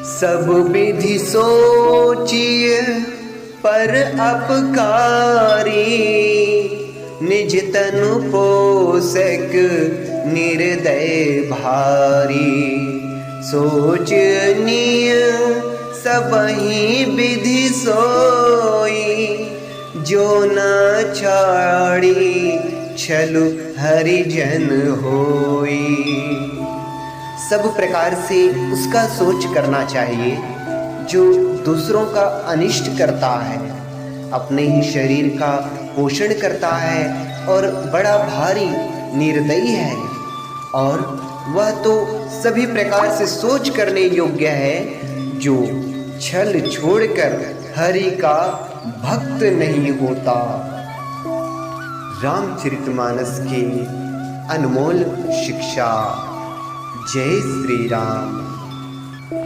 सब विधि सोचिए पर अपकारी, निज तनु पोषक निर्दय भारी। सोचनीय सबहि विधि सोई, जो न छाड़ी छलु हरिजन होई। सब प्रकार से उसका सोच करना चाहिए जो दूसरों का अनिष्ट करता है, अपने ही शरीर का पोषण करता है और बड़ा भारी निर्दयी है। और वह तो सभी प्रकार से सोच करने योग्य है जो छल छोड़कर हरि का भक्त नहीं होता। रामचरितमानस की अनमोल शिक्षा। जय श्री राम।